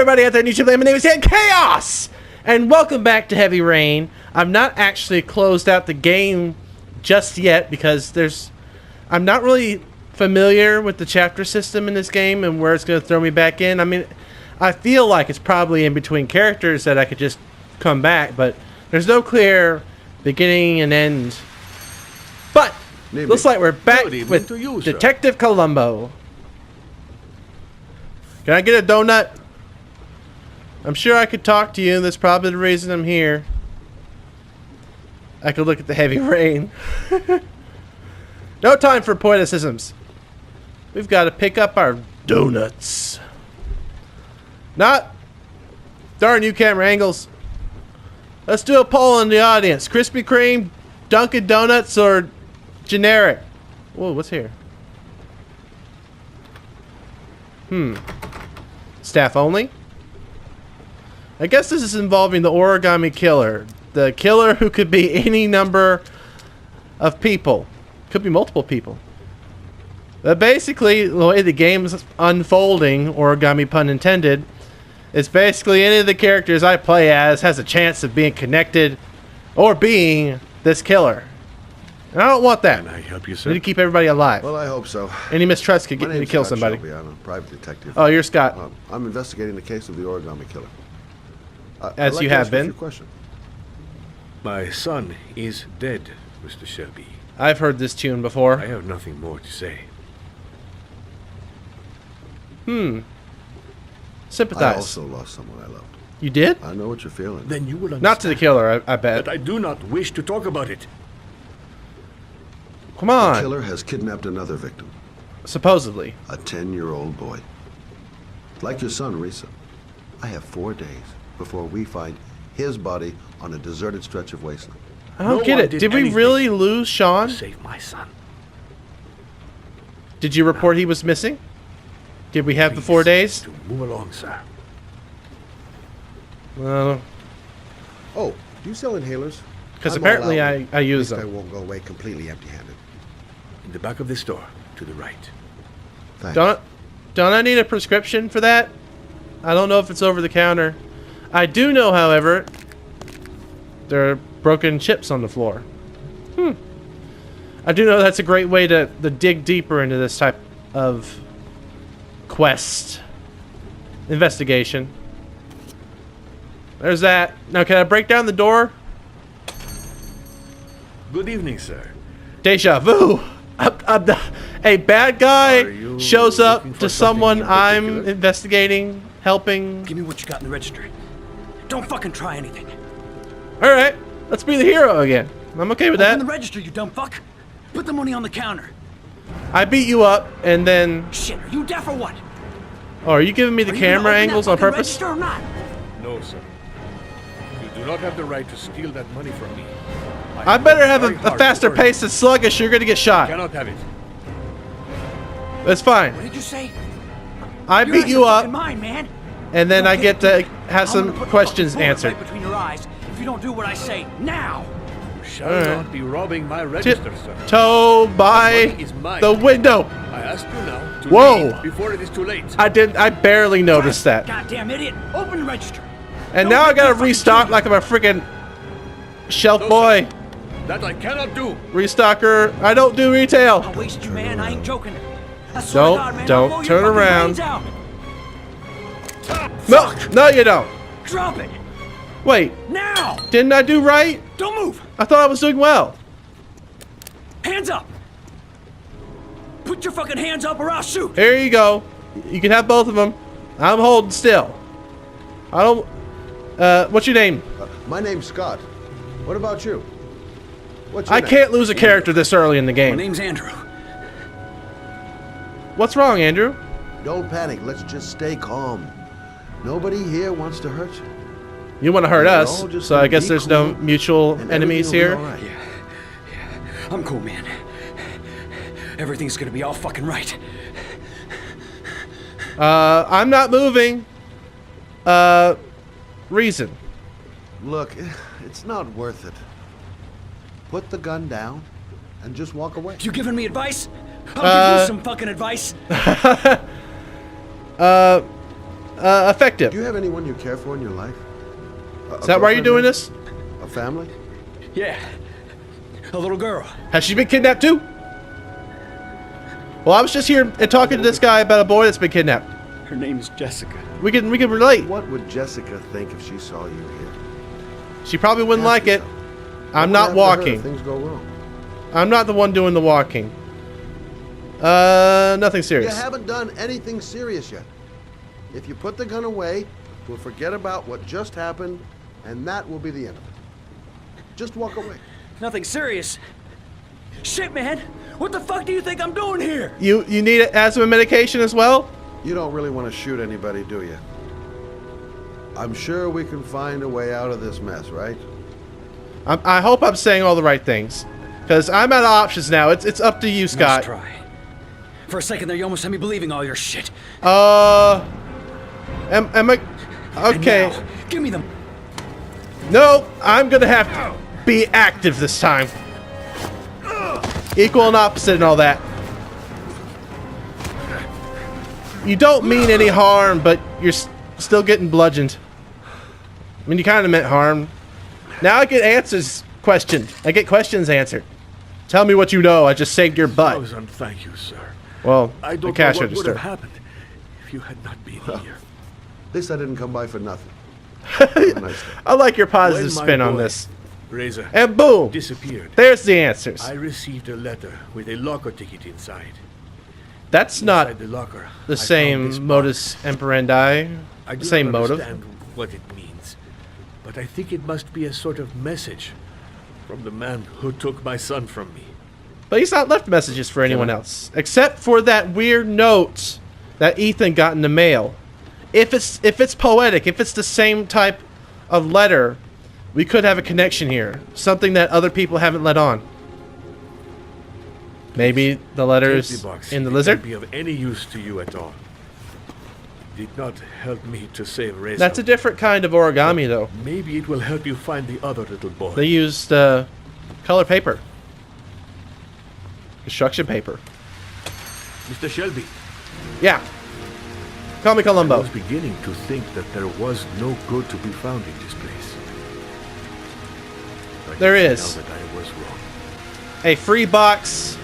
everybody out there in YouTube land. My name is Chaos, and welcome back to Heavy Rain. I'm not actually closed out the game just yet because I'm not really familiar with the chapter system in this game and where it's going to throw me back in. I mean, I feel like it's probably in between characters that I could just come back, but there's no clear beginning and end. But looks like we're back with Detective Columbo. Can I get a donut? I'm sure I could talk to you. That's probably the reason I'm here. I could look at the heavy rain. No time for poeticisms. We've got to pick up our donuts. Darn you, camera angles. Let's do a poll in the audience. Krispy Kreme, Dunkin' Donuts, or generic? Whoa, what's here? Staff only? I guess this is involving the origami killer. The killer who could be any number of people. Could be multiple people. But basically, the way the game's unfolding, origami pun intended, is basically any of the characters I play as has a chance of being connected or being this killer. And I don't want that. Can I help you, sir? I need to keep everybody alive. Well, I hope so. Any mistrust could get me to kill somebody. Shelby. I'm a private detective. Oh, you're Scott. I'm investigating the case of the origami killer. As you have been. My son is dead, Mr. Shelby. I've heard this tune before. I have nothing more to say. Sympathize. I also lost someone I loved. You did? I know what you're feeling. Then you will understand. Not to the killer, I bet. But I do not wish to talk about it. Come on. The killer has kidnapped another victim. Supposedly. A 10-year-old boy. Like your son, Risa. I have 4 days before we find his body on a deserted stretch of wasteland. I don't get it. Did we really lose Sean? Save my son. Did you report he was missing? Did we have the 4 days? To move along, sir. Well, Oh, do you sell inhalers? because I'm apparently all out. I use At least I them. won't go away completely empty-handed. In the back of this store, to the right. Thanks. Don't I need a prescription for that? I don't know if it's over the counter. I do know, however, there are broken chips on the floor. I do know that's a great way to dig deeper into this type of quest. Investigation. There's that. Now, can I break down the door? Good evening, sir. Deja vu. A bad guy shows up to someone I'm investigating, helping. Give me what you got in the register. Don't fucking try anything. Alright, let's be the hero again. I'm okay with Open that. the register, you dumb fuck. Put the money on the counter. I beat you up, and then... Shit, are you deaf or what? Oh, are you giving me the Are you gonna camera open angles that on fucking purpose? register or not? No, sir. You do not have the right to steal that money from me. I better have very a hard faster to earn pace than sluggish. You're gonna get it. shot. Cannot have it. That's fine. What did you say? I You're beat out you of your up, fucking mind, man. and then I get to have I'm some gonna put the questions fucking bullet answered. right between your eyes if you don't do what I say now. You shall Alright. not be robbing my register, sir. Toe by money is mine. the window. I ask you now to Whoa. leave before it is too late. I barely noticed that. Goddamn idiot. Open the register. And Don't now I make me gotta fucking restock kill you. like I'm a freaking shelf No, boy. That I cannot do. Restocker. I don't do retail. I'll waste you, man. I ain't joking. I swear to God, man, Don't I'll blow your turn fucking around. brains out. No, no, you don't. Drop it. Wait, Now. didn't I do right? Don't move. I thought I was doing well. Hands up. Put your fucking hands up or I'll shoot. Here you go. You can have both of them. I'm holding still. I don't. What's your name? My name's Scott. What about you? What's your I name? can't lose a character this early in the My game. name's Andrew. What's wrong, Andrew? Don't panic. Let's just stay calm. Nobody here wants to hurt you. You want to hurt We're us, all just so I gonna guess be there's no cool, mutual and enemies everything will here. be all right. I'm cool, man. Everything's gonna be all fucking right. I'm not moving. Reason. Look, it's not worth it. Put the gun down and just walk away. You giving me advice? I'll give you some fucking advice. effective. Do you have anyone you care for in your life? Is that why you're doing this? A family? Yeah. A little girl. Has she been kidnapped too? Well, I was just here and talking to this guy about a boy that's been kidnapped. Her name's Jessica. We can relate. What would Jessica think if she saw you here? She probably wouldn't Ask like it. yourself, I'm what not would happen to her walking. if things go wrong. I'm not the one doing the walking. Nothing You serious. haven't done anything serious yet. If you put the gun away, we'll forget about what just happened, and that will be the end of it. Just walk away. Nothing serious. Shit, man. What the fuck do you think I'm doing here? You need asthma medication as well? You don't really want to shoot anybody, do you? I'm sure we can find a way out of this mess, right? I hope I'm saying all the right things. Because I'm out of options now. It's up to you, Scott. Nice try. For a second there, you almost had me believing all your shit. Am I... Okay. And now, give me them. No, I'm gonna have to be active this time. Equal and opposite and all that. You don't mean any harm, but you're still getting bludgeoned. I mean, you kind of meant harm. Now I get answers questioned. I get questions answered. Tell me what you know. I just saved your butt. Thousand thank you, sir. Well, I the don't know cash what would register. have happened if you had not been here. This I didn't come by for nothing. Have a nice day. I like your positive When my spin on boy, this. Razor, And boom, disappeared. there's the answers. I received a letter with a locker ticket inside. That's not Inside the locker, the I found this same modus operandi. I do Same not motive. understand what it means, but I think it must be a sort of message from the man who took my son from me. But he's not left messages for anyone else, except for that weird note that Ethan got in the mail. If it's poetic, if it's the same type of letter, we could have a connection here. Something that other people haven't let on. Maybe the letters Take the box. in the It lizard? can't be of any use to you at all. Did not help me to save Razor. That's a different kind of origami, though. Maybe it will help you find the other little boy. They used color paper. Construction paper. Mr. Shelby, Yeah. Call me I Columbo. was beginning to think that there was no good to be found in this place. I There can is. see now that I was wrong. A free box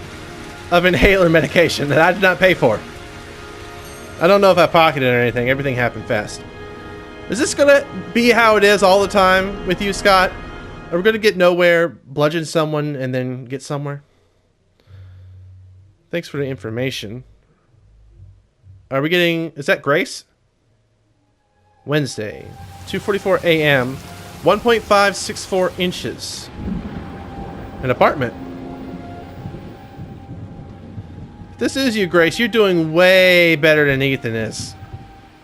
of inhaler medication that I did not pay for. I don't know if I pocketed it or anything. Everything happened fast. Is this gonna be how it is all the time with you, Scott? Are we gonna get nowhere, bludgeon someone, and then get somewhere? Thanks for the information. Are we getting... Is that Grace? Wednesday. 2:44 a.m. 1.564 inches. An apartment. If this is you, Grace, you're doing way better than Ethan is.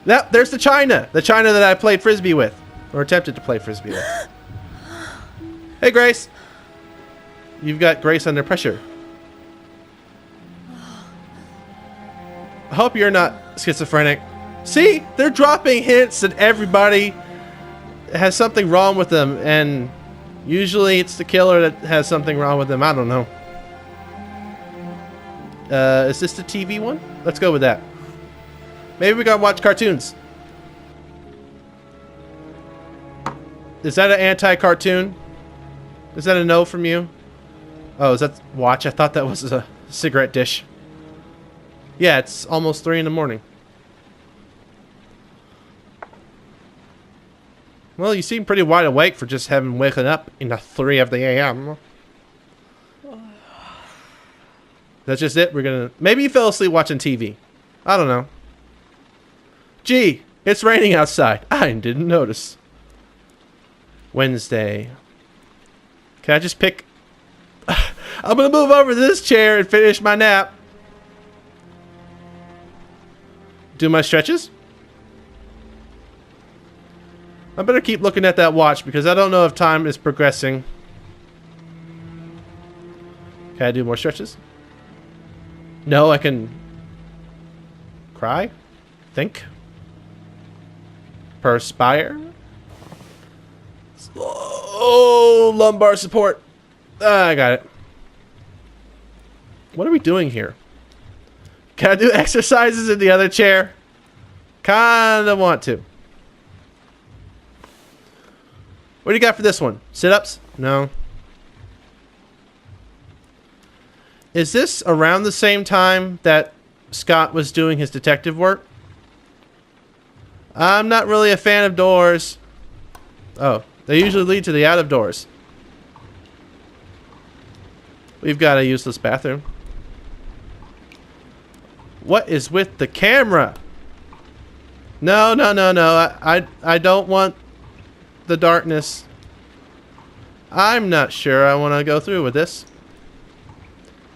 Now, there's the China. The China that I played Frisbee with. Or attempted to play Frisbee with. Hey, Grace. You've got Grace under pressure. I hope you're not schizophrenic. See? They're dropping hints that everybody has something wrong with them. And usually it's the killer that has something wrong with them. I don't know. Is this the TV one? Let's go with that. Maybe we gotta watch cartoons. Is that an anti-cartoon? Is that a no from you? Oh, is that watch? I thought that was a cigarette dish. Yeah, it's almost 3 in the morning. Well, you seem pretty wide awake for just having waken up in the 3 of the a.m. That's just it? We're gonna... Maybe you fell asleep watching TV. I don't know. Gee, it's raining outside. I didn't notice. Wednesday. Can I just pick... I'm gonna move over to this chair and finish my nap. Do my stretches? I better keep looking at that watch because I don't know if time is progressing. Can I do more stretches? No, I can... Cry? Think? Perspire? Oh, lumbar support. I got it. What are we doing here? Can I do exercises in the other chair? Kinda want to. What do you got for this one? Sit-ups? No. Is this around the same time that Scott was doing his detective work? I'm not really a fan of doors. Oh, they usually lead to the out of doors. We've got a useless bathroom. What is with the camera? No, no, no, no. I don't want the darkness. I'm not sure I want to go through with this.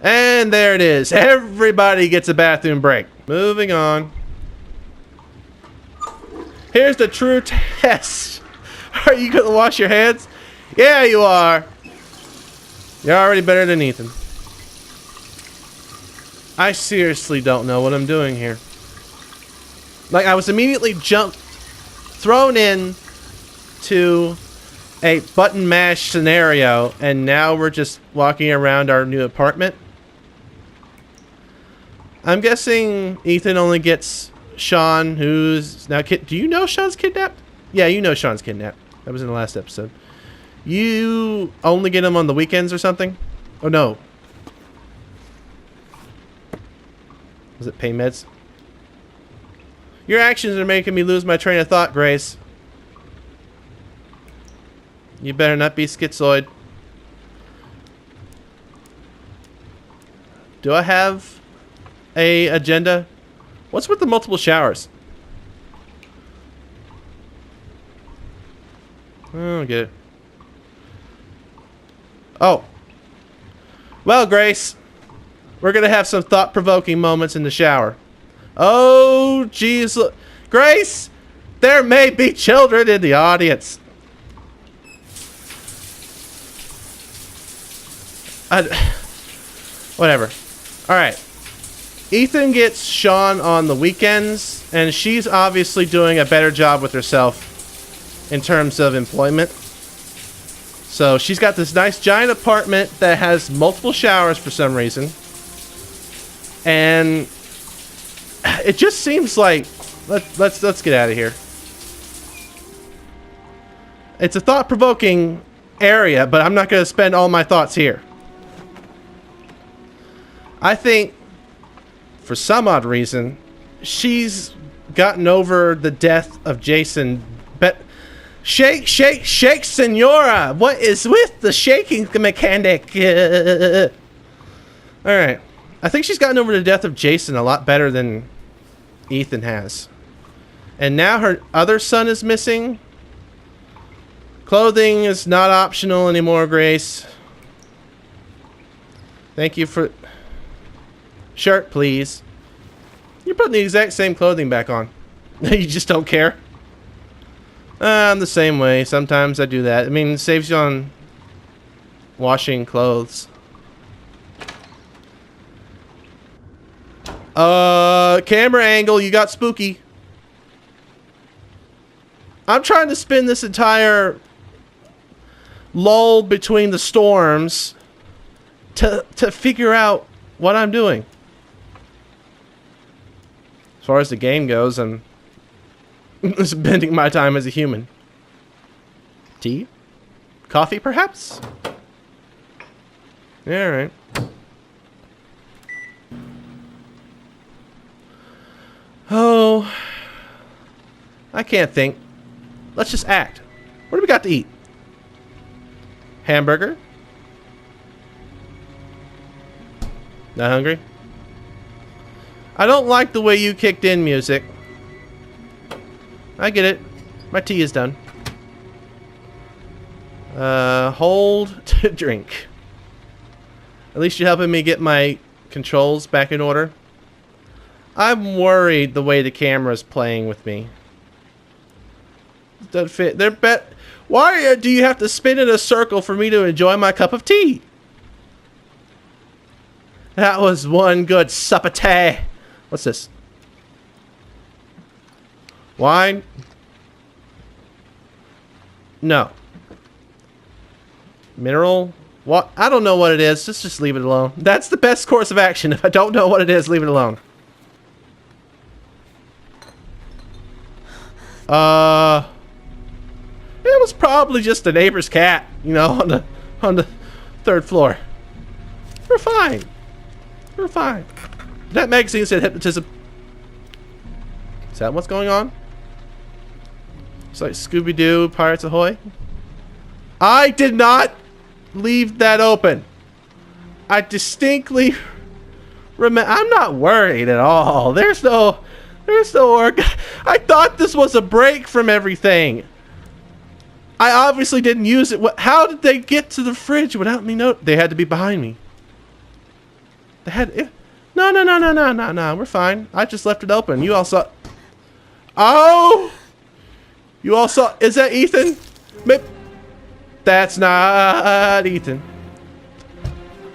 And there it is. Everybody gets a bathroom break. Moving on. Here's the true test. Are you going to wash your hands? Yeah, you are. You're already better than Ethan. I seriously don't know what I'm doing here. Like, I was immediately thrown in to a button mash scenario, and now we're just walking around our new apartment. I'm guessing Ethan only gets Sean, who's now do you know Sean's kidnapped? Yeah, you know Sean's kidnapped. That was in the last episode. You only get him on the weekends or something? Oh no. Was it pain meds? Your actions are making me lose my train of thought, Grace. You better not be schizoid. Do I have a agenda? What's with the multiple showers? I don't get it. Oh. Well, Grace, we're going to have some thought-provoking moments in the shower. Oh, jeez. Grace, there may be children in the audience. Whatever. Alright. Ethan gets Sean on the weekends, and she's obviously doing a better job with herself in terms of employment. So she's got this nice giant apartment that has multiple showers for some reason. And it just seems like let's get out of here. It's a thought-provoking area, but I'm not going to spend all my thoughts here. I think, for some odd reason, she's gotten over the death of Jason. But shake, senora! What is with the shaking mechanic? Alright. I think she's gotten over the death of Jason a lot better than Ethan has. And now her other son is missing. Clothing is not optional anymore, Grace. Thank you for... Shirt, please. You're putting the exact same clothing back on. You just don't care. I'm the same way. Sometimes I do that. I mean, it saves you on washing clothes. Camera angle. You got spooky. I'm trying to spin this entire lull between the storms to figure out what I'm doing. As far as the game goes, I'm spending my time as a human. Tea? Coffee, perhaps? Yeah, alright. Oh, I can't think. Let's just act. What do we got to eat? Hamburger? Not hungry? I don't like the way you kicked in music. I get it. My tea is done. Hold to drink. At least you're helping me get my controls back in order. I'm worried the way the camera's playing with me. Doesn't fit. Why do you have to spin in a circle for me to enjoy my cup of tea? That was one good sup of tea. What's this? Wine? No. Mineral? What? I don't know what it is. Just leave it alone. That's the best course of action. If I don't know what it is, leave it alone. It was probably just the neighbor's cat, you know, on the 3rd floor. We're fine. We're fine. That magazine said hypnotism. Is that what's going on? It's like Scooby-Doo, Pirates Ahoy. I did not leave that open. I distinctly remember. I'm not worried at all. There's no work. I thought this was a break from everything. I obviously didn't use it. How did they get to the fridge without me know? They had to be behind me. They had. No. We're fine. I just left it open. You all saw. Oh! You all saw. Is that Ethan? Maybe. That's not Ethan.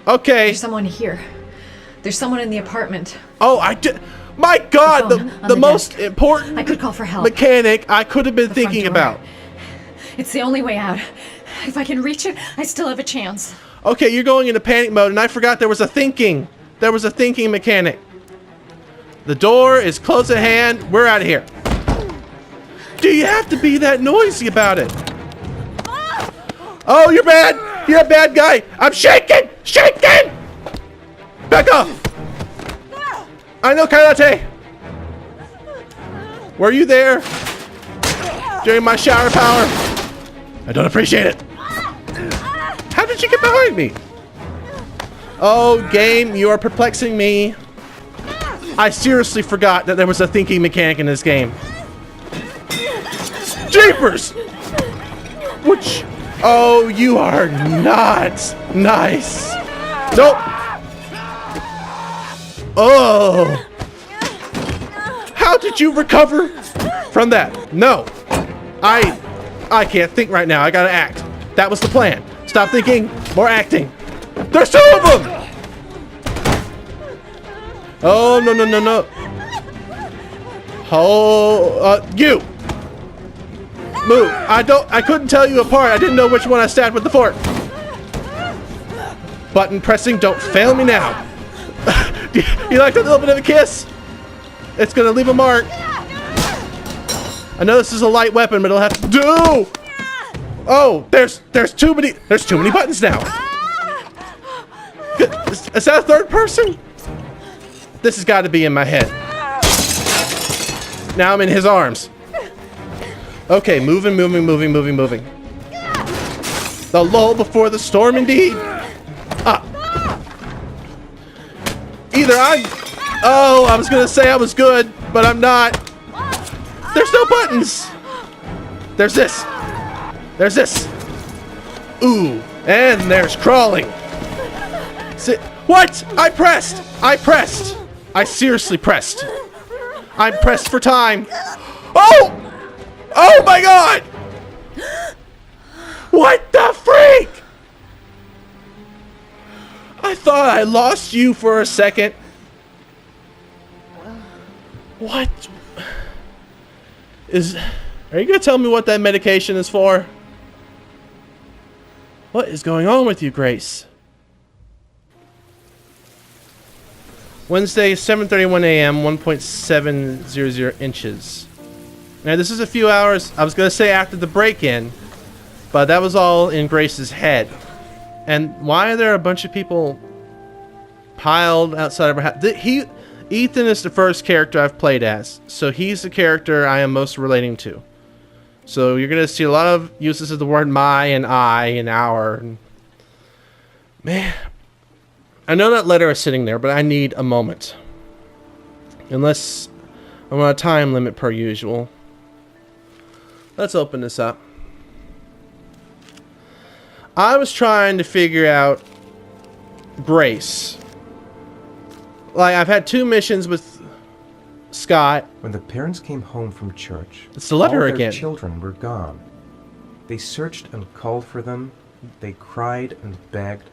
Okay. There's someone here. There's someone in the apartment. Oh, I did. My God, the most desk. important I could call for help. mechanic I could have been The front thinking door. about. It's the only way out. If I can reach it, I still have a chance. Okay, you're going into panic mode, and I forgot there was a thinking. There was a thinking mechanic. The door is close at hand. We're out of here. Do you have to be that noisy about it? Oh, you're bad. You're a bad guy. I'm shaking. Shaking. Back off. I know karate. Were you there during my shower power? I don't appreciate it. How did you get behind me? Oh, game, you are perplexing me. I seriously forgot that there was a thinking mechanic in this game. Jeepers! Which? Oh, you are not nice. Nope. Oh. How did you recover from that? No. I can't think right now. I gotta act. That was the plan. Stop thinking, more acting. There's 2 of them! Oh, no. Oh, you! Move. I couldn't tell you apart. I didn't know which one I stabbed with the fork. Button pressing, don't fail me now. You like a little bit of a kiss? It's gonna leave a mark. I know this is a light weapon, but it'll have to do. Oh, there's too many buttons now. Is that a 3rd person? This has got to be in my head. Now I'm in his arms. Okay, moving. The lull before the storm, indeed. Either oh, I was gonna say I was good, but I'm not. There's no buttons. There's this. Ooh, and there's crawling. What? I pressed. I seriously pressed. I'm pressed for time. Oh! Oh my God! What the freak? I thought I lost you for a second. What? Are you gonna tell me what that medication is for? What is going on with you, Grace? Wednesday, 7:31 a.m., 1.700 inches. Now, this is a few hours. I was going to say after the break-in, but that was all in Grace's head. And why are there a bunch of people piled outside of her house? Ethan is the first character I've played as, so he's the character I am most relating to. So you're going to see a lot of uses of the word my and I and our. Man, I know that letter is sitting there, but I need a moment. Unless I'm on a time limit per usual. Let's open this up. I was trying to figure out Grace. Like, I've had 2 missions with Scott. When the parents came home from church, It's the letter all their again. children were gone. They searched and called for them. They cried and begged,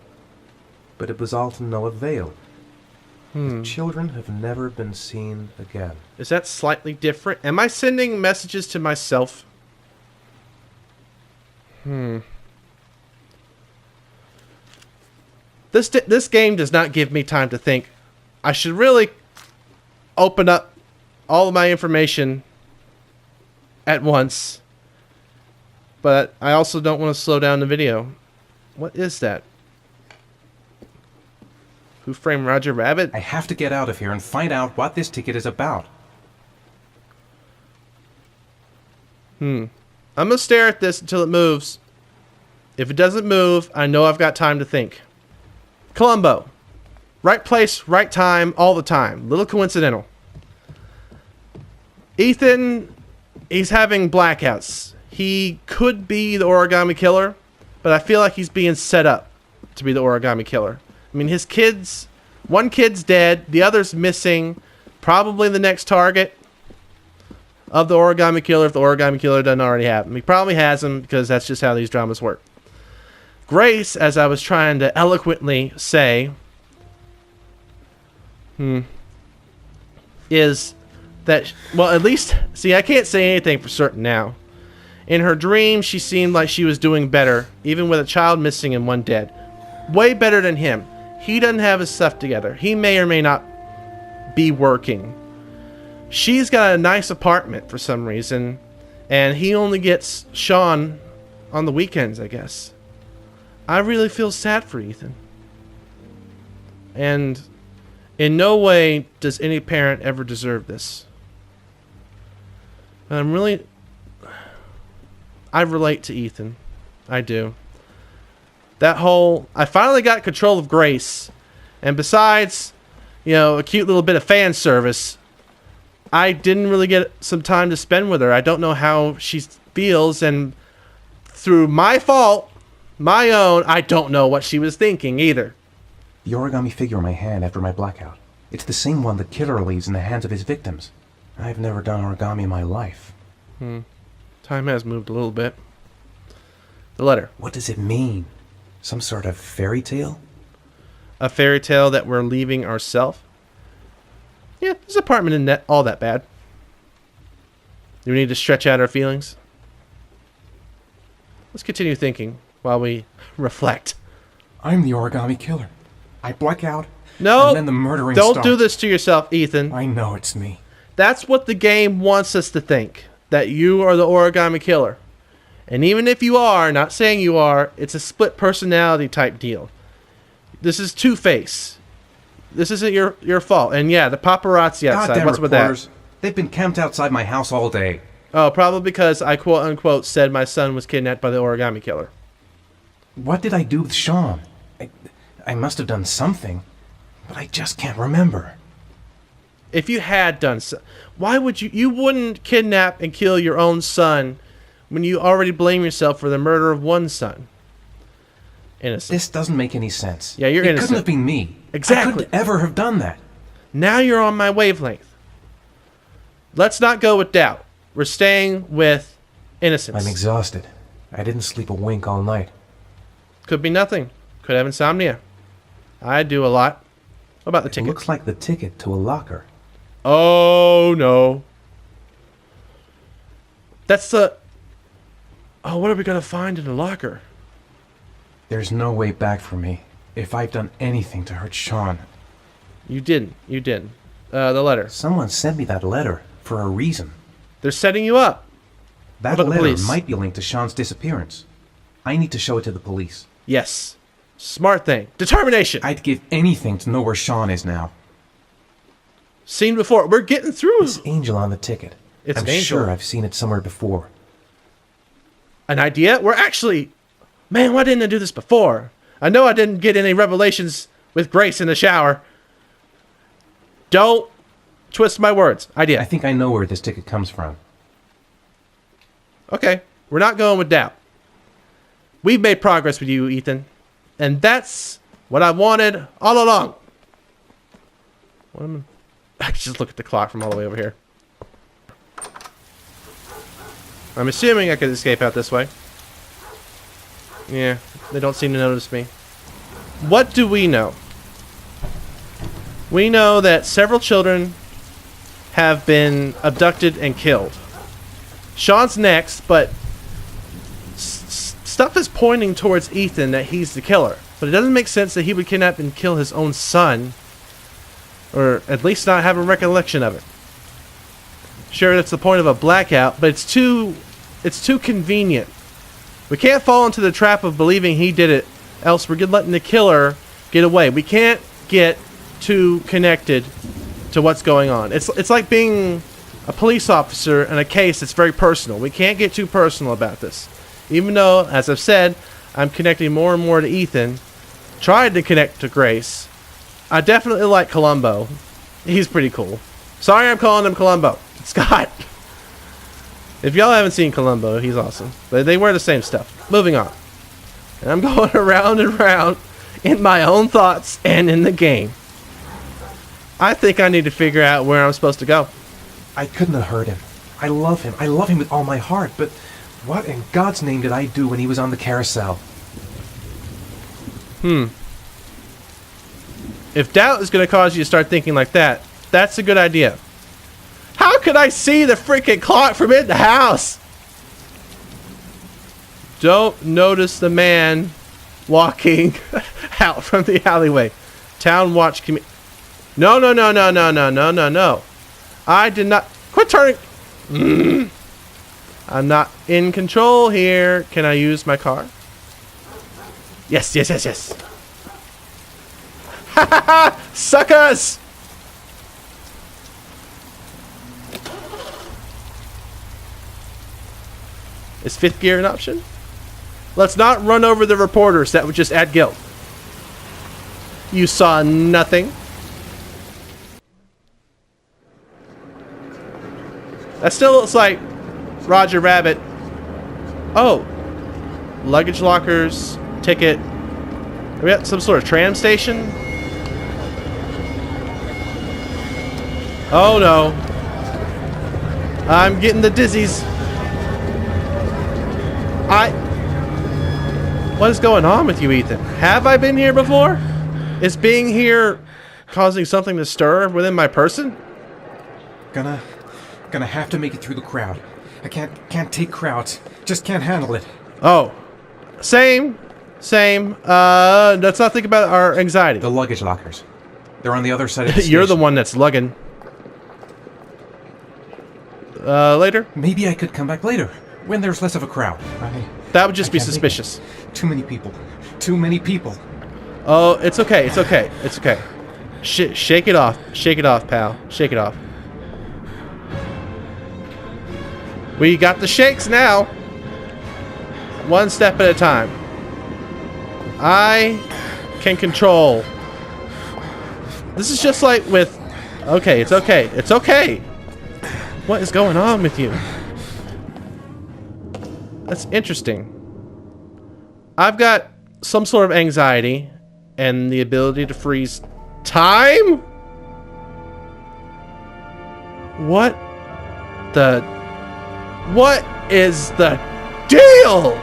but it was all to no avail. The children have never been seen again. Is that slightly different? Am I sending messages to myself? This game does not give me time to think. I should really open up all of my information at once. But I also don't want to slow down the video. What is that? Who Framed Roger Rabbit? I have to get out of here and find out what this ticket is about. I'm going to stare at this until it moves. If it doesn't move, I know I've got time to think. Columbo. Right place, right time, all the time. Little coincidental. Ethan, he's having blackouts. He could be the origami killer, but I feel like he's being set up to be the origami killer. I mean, his kids, one kid's dead, the other's missing, probably the next target of the origami killer if the origami killer doesn't already have him. He probably has him because that's just how these dramas work. Grace, as I was trying to eloquently say, is that, well, at least, see, I can't say anything for certain now. In her dream, she seemed like she was doing better, even with a child missing and one dead. Way better than him. He doesn't have his stuff together. He may or may not be working. She's got a nice apartment for some reason, and he only gets Sean on the weekends, I guess. I really feel sad for Ethan. And in no way does any parent ever deserve this. I relate to Ethan. I do. I finally got control of Grace. And besides, a cute little bit of fan service, I didn't really get some time to spend with her. I don't know how she feels, and through my fault, my own, I don't know what she was thinking either. The origami figure in my hand after my blackout. It's the same one the killer leaves in the hands of his victims. I've never done origami in my life. Time has moved a little bit. The letter. What does it mean? Some sort of fairy tale? A fairy tale that we're leaving ourselves? Yeah, this apartment isn't all that bad. Do we need to stretch out our feelings? Let's continue thinking while we reflect. I'm the origami killer. I black out, No, and then the murdering don't starts. do this to yourself, Ethan. I know it's me. That's what the game wants us to think. That you are the origami killer. And even if you are, not saying you are, it's a split personality type deal. This is Two-Face. This isn't your fault. And yeah, the paparazzi outside. Goddamn What's with reporters. that? They've been camped outside my house all day. Oh, probably because I quote unquote said my son was kidnapped by the origami killer. What did I do with Sean? I must have done something, but I just can't remember. If you had done so, why would you wouldn't kidnap and kill your own son when you already blame yourself for the murder of one son? Innocent. This doesn't make any sense. Yeah, you're it innocent. Couldn't have been me. Exactly. I couldn't ever have done that. Now you're on my wavelength. Let's not go with doubt. We're staying with innocence. I'm exhausted. I didn't sleep a wink all night. Could be nothing. Could have insomnia. I do a lot. What about the It ticket? looks like the ticket to a locker. Oh, no. That's the... Oh, what are we going to find in the locker? There's no way back for me. If I've done anything to hurt Sean. You didn't. You didn't. The letter. Someone sent me that letter for a reason. They're setting you up. That What about the letter police? might be linked to Sean's disappearance. I need to show it to the police. Yes. Smart thing. Determination. I'd give anything to know where Sean is now. Seen before. We're getting through. This angel on the ticket. It's I'm an angel. sure I've seen it somewhere before. An idea? We're actually... Man, why didn't I do this before? I know I didn't get any revelations with Grace in the shower. Don't twist my words. Idea. I think I know where this ticket comes from. Okay. We're not going with doubt. We've made progress with you, Ethan. And that's what I wanted all along. I can just look at the clock from all the way over here. I'm assuming I could escape out this way. Yeah, they don't seem to notice me. What do we know? We know that several children have been abducted and killed. Sean's next, but stuff is pointing towards Ethan that he's the killer. But it doesn't make sense that he would kidnap and kill his own son. Or at least not have a recollection of it. Sure, that's the point of a blackout, but it's too convenient. We can't fall into the trap of believing he did it, else we're letting the killer get away. We can't get too connected to what's going on. It's like being a police officer in a case that's very personal. We can't get too personal about this. Even though, as I've said, I'm connecting more and more to Ethan, tried to connect to Grace. I definitely like Columbo. He's pretty cool. Sorry I'm calling him Columbo. Scott. If y'all haven't seen Columbo, he's awesome. But they wear the same stuff. Moving on. And I'm going around and around in my own thoughts and in the game. I think I need to figure out where I'm supposed to go. I couldn't have hurt him. I love him. I love him with all my heart, but what in God's name did I do when he was on the carousel? If doubt is going to cause you to start thinking like that, that's a good idea. How could I see the freaking clock from in the house? Don't notice the man walking out from the alleyway. Town watch commu... No. I did not... Quit turning... I'm not in control here. Can I use my car? Yes. Ha ha ha! Suckers! Is fifth gear an option? Let's not run over the reporters. That would just add guilt. You saw nothing. That still looks like Roger Rabbit. Oh. Luggage lockers. Ticket. Are we at some sort of tram station? Oh no. I'm getting the dizzies. What is going on with you, Ethan? Have I been here before? Is being here causing something to stir within my person? Gonna have to make it through the crowd. I can't take crowds. Just can't handle it. Oh. Same. Let's not think about our anxiety. The luggage lockers. They're on the other side of the station. You're the one that's lugging. Later? Maybe I could come back later, when there's less of a crowd. That would just be suspicious. Too many people. Too many people. Oh, it's okay. Shake it off. Shake it off, pal. Shake it off. We got the shakes now. One step at a time. I can control. This is just like with... Okay, it's okay. What is going on with you? That's interesting. I've got some sort of anxiety and the ability to freeze time? What is the deal?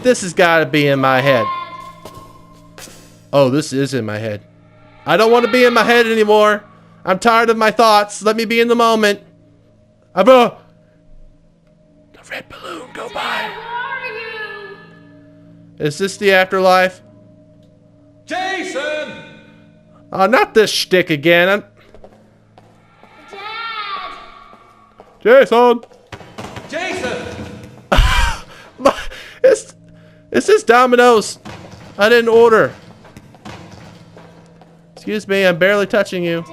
This has got to be in my head. Oh, this is in my head. I don't want to be in my head anymore. I'm tired of my thoughts. Let me be in the moment. The red balloon go by. Where are you? Is this the afterlife? Jason! Oh, not this shtick again. Dad! Jason! Jason! It's this Domino's. I didn't order. Excuse me, I'm barely touching you.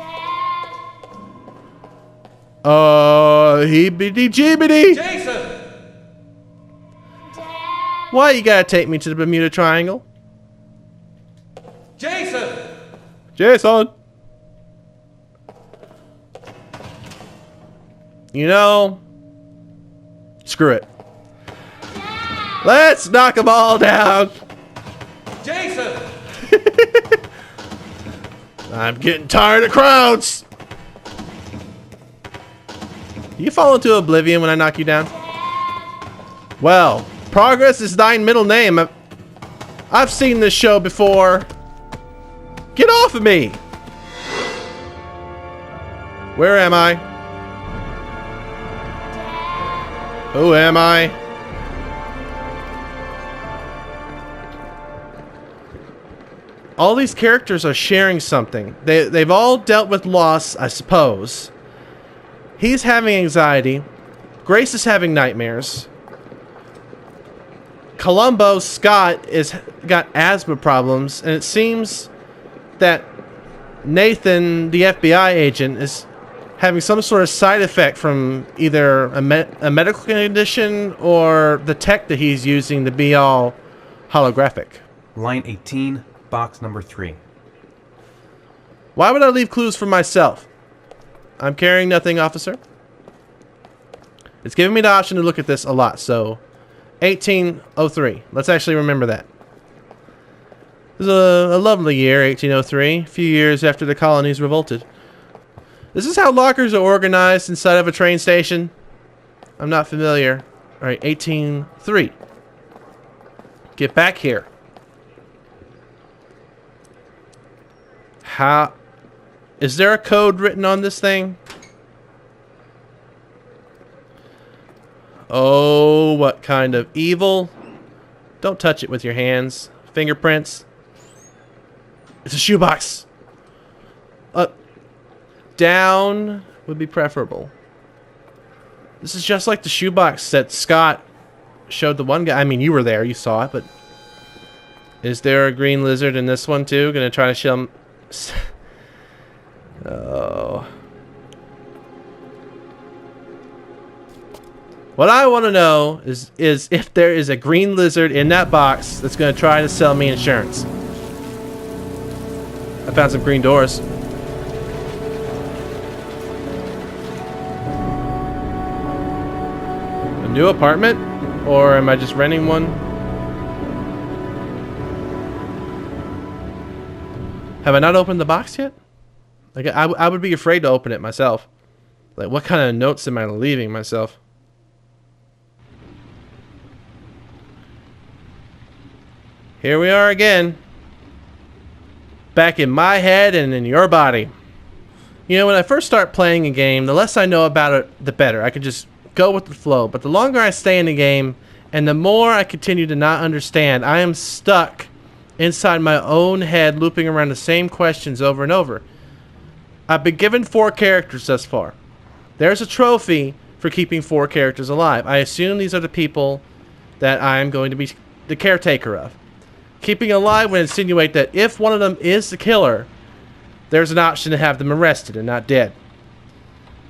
Heebity-jeebity! Jason! Dad! Why you gotta take me to the Bermuda Triangle? Jason! Jason! You know, screw it. Dad! Let's knock them all down. Jason! I'm getting tired of crowds. You fall into oblivion when I knock you down? Well, progress is thine middle name. I've seen this show before. Get off of me. Where am I? Who am I? all these characters are sharing something. They've all dealt with loss, I suppose. He's having anxiety. Grace is having nightmares. Columbo, Scott, is got asthma problems, and it seems that Nathan, the FBI agent, is having some sort of side effect from either a medical condition or the tech that he's using to be all holographic. Line 18, box number 3. Why would I leave clues for myself? I'm carrying nothing, officer. It's giving me the option to look at this a lot, so 1803. Let's actually remember that. It was a lovely year, 1803, a few years after the colonies revolted. This is how lockers are organized inside of a train station. I'm not familiar. Alright, 1803. Get back here. How... Is there a code written on this thing? Oh, what kind of evil? Don't touch it with your hands. Fingerprints. It's a shoebox. Down would be preferable. This is just like the shoebox that Scott showed the one guy. I mean, you were there. You saw it, but... Is there a green lizard in this one, too? Gonna try to show him... Oh... What I want to know is if there is a green lizard in that box that's going to try to sell me insurance. I found some green doors. A new apartment? Or am I just renting one? Have I not opened the box yet? Like, I would be afraid to open it myself. Like, what kind of notes am I leaving myself? Here we are again. Back in my head and in your body. You know, when I first start playing a game, the less I know about it, the better. I can just go with the flow. But the longer I stay in the game, and the more I continue to not understand, I am stuck inside my own head, looping around the same questions over and over. I've been given 4 characters thus far. There's a trophy for keeping 4 characters alive. I assume these are the people that I am going to be the caretaker of. Keeping alive would insinuate that if one of them is the killer, there's an option to have them arrested and not dead.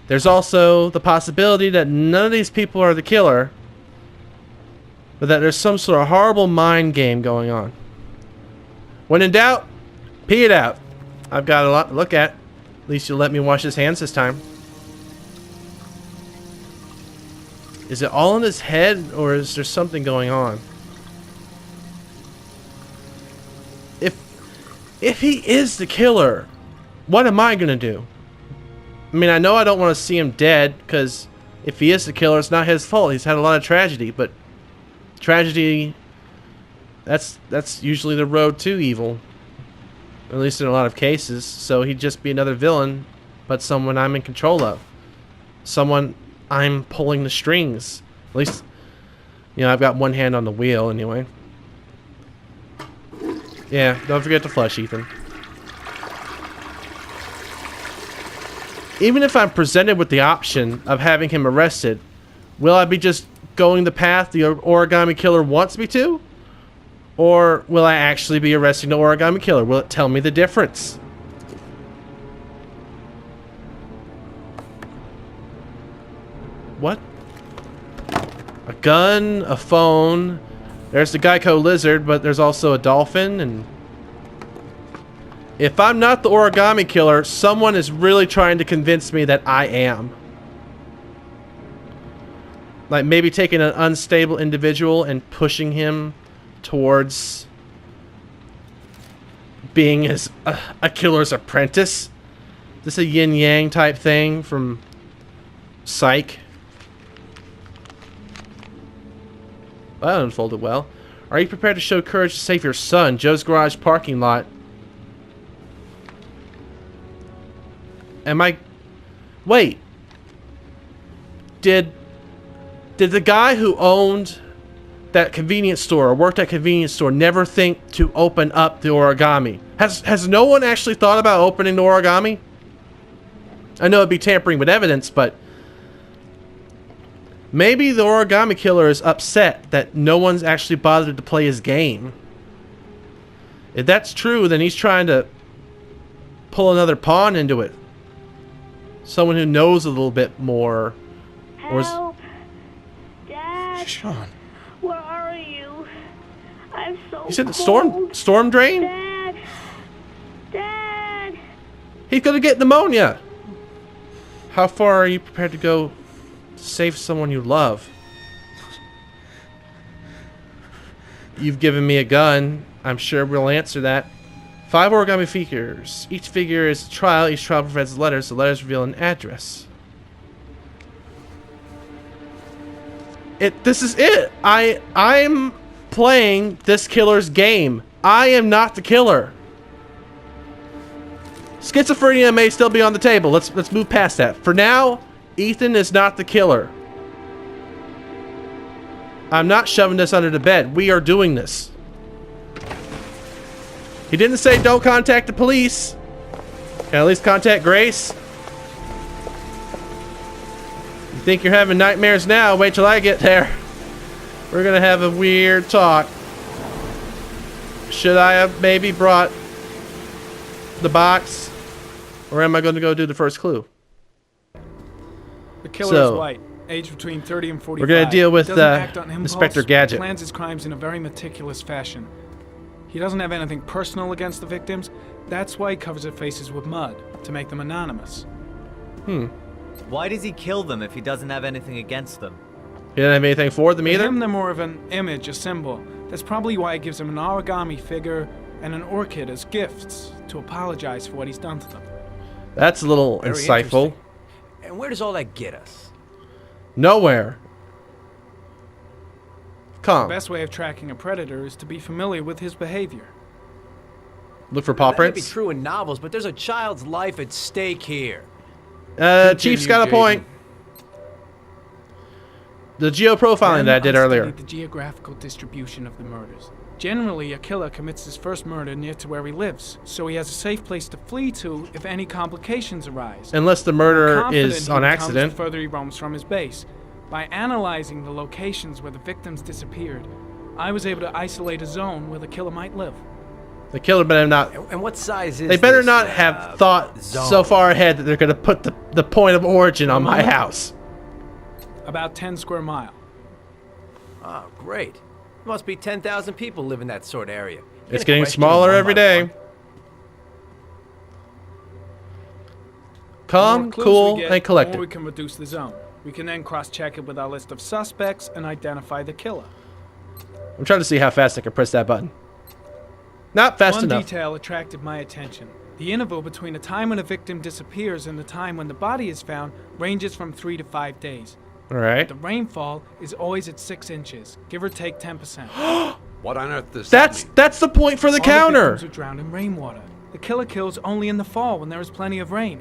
There's also the possibility that none of these people are the killer, but that there's some sort of horrible mind game going on. When in doubt, pee it out. I've got a lot to look at. At least you'll let me wash his hands this time. Is it all in his head, or is there something going on? If he is the killer, what am I gonna do? I mean, I know I don't want to see him dead, because if he is the killer, it's not his fault. He's had a lot of tragedy, but tragedy, that's usually the road to evil. At least in a lot of cases. So he'd just be another villain, but someone I'm in control of. Someone I'm pulling the strings. At least, you know, I've got one hand on the wheel anyway. Yeah, don't forget to flush, Ethan. Even if I'm presented with the option of having him arrested, will I be just going the path the origami killer wants me to? Or will I actually be arresting the origami killer? Will it tell me the difference? What? A gun, a phone. There's the Geico lizard, but there's also a dolphin, and... If I'm not the origami killer, someone is really trying to convince me that I am. Like maybe taking an unstable individual and pushing him towards being a killer's apprentice. This a yin-yang type thing from Psych. Well, that unfolded well. Are you prepared to show courage to save your son? Joe's garage parking lot. Am I... Wait. Did the guy who owned that convenience store or worked at a convenience store never think to open up the origami? Has no one actually thought about opening the origami? I know it'd be tampering with evidence, but maybe the origami killer is upset that no one's actually bothered to play his game. If that's true, then he's trying to pull another pawn into it. Someone who knows a little bit more. Help! Dad, Sean. where are you? I'm so You said the cold. storm drain? Dad! Dad! He's gonna get pneumonia. How far are you prepared to go to save someone you love? You've given me a gun. I'm sure we'll answer that. 5 origami figures. Each figure is a trial. Each trial provides letters. The letters reveal an address. This is it. I'm playing this killer's game. I am not the killer. Schizophrenia may still be on the table. Let's move past that. For now, Ethan is not the killer. I'm not shoving this under the bed. We are doing this. He didn't say don't contact the police. Can I at least contact Grace? You think you're having nightmares now? Wait till I get there. We're gonna have a weird talk. Should I have maybe brought the box? Or am I going to go do the first clue? The killer is white, aged between 30 and 45. We're going to deal with Doesn't act on impulse, Inspector Gadget. Plans his crimes in a very meticulous fashion. He doesn't have anything personal against the victims. That's why he covers their faces with mud, to make them anonymous. Why does he kill them if he doesn't have anything against them? He didn't have anything for them For either? him, they're more of an image, a symbol. That's probably why he gives them an origami figure and an orchid as gifts to apologize for what he's done to them. That's a little Very insightful. interesting. And where does all that get us? Nowhere. The Calm. best way of tracking a predator is to be familiar with his behavior. Look for paw That may be prints. true in novels, but there's a child's life at stake here. Chief's got a point. The geoprofiling that I did Then earlier. studied the geographical distribution of the murders. Generally, a killer commits his first murder near to where he lives, so he has a safe place to flee to if any complications arise. Unless the murder Confident is he on becomes accident. the further he roams from his base. By analyzing the locations where the victims disappeared, I was able to isolate a zone where the killer might live. The killer better not. And what size is They better this, not have thought zone? so far ahead that they're going to put the point of origin on my house. About 10 square mile. Oh, great. Must be 10,000 people live in that sort of area. It's getting smaller every day. The more Calm, clues cool, we get, and the collected. more we can reduce the zone. We can then cross-check it with our list of suspects and identify the killer. I'm trying to see how fast I can press that button. Not fast One enough. detail attracted my attention. The interval between the time when a victim disappears and the time when the body is found ranges from 3 to 5 days. All right. The rainfall is always at 6 inches, give or take 10%. What on earth does that mean? That's the point for the All counter. The victims are drowned in rainwater. The killer kills only in the fall when there is plenty of rain.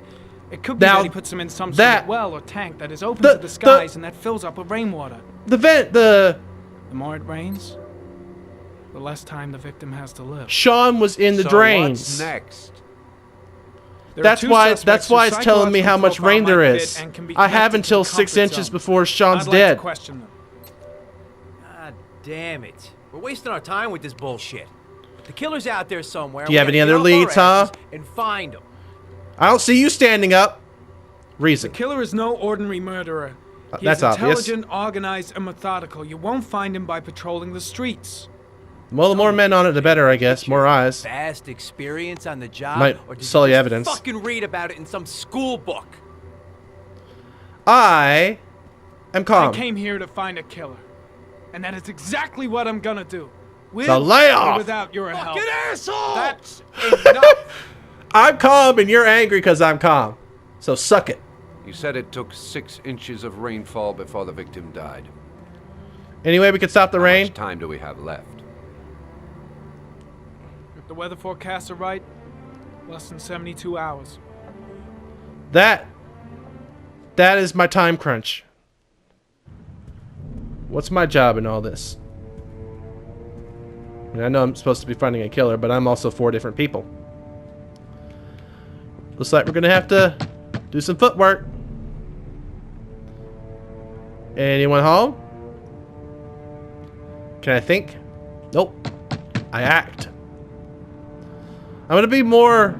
It could be Now, that he puts them in some sort that- of well or tank that is open to the skies and that fills up with rainwater. The vent, the The more it rains, the less time the victim has to live. Sean was in the So drains. what's next? There are That's two why. suspects That's why whose it's telling me how psychological much profile rain there might is. fit and can be I have connected to until the 6 comfort inches zone. before Sean's I'd like dead. to question them. God damn it. We're wasting our time with this bullshit. The killer's out there somewhere. Do you have We any gotta other get off our leads, huh? asses and find him. I don't see you standing up. Reason. The killer is no ordinary murderer. He That's is obvious. intelligent, organized, and methodical. You won't find him by patrolling the streets. Well, the more men on it, the better, I guess. More eyes. Vast experience on the job, Might or did sully you just evidence. fucking read about it in some school book? I am I calm. came here to find a killer. And that is exactly what I'm gonna do. With So lay off. or without your help. Fucking asshole! That's enough. I'm calm and you're angry because I'm calm. So suck it. You said it took 6 inches of rainfall before the victim died. Anyway, we can stop the How rain. much time do we have left? If the weather forecasts are right, less than 72 hours. That is my time crunch. What's my job in all this? I mean, I know I'm supposed to be finding a killer, but I'm also 4 different people. Looks like we're gonna have to do some footwork. Anyone home? Can I think? Nope. I act. I'm gonna be more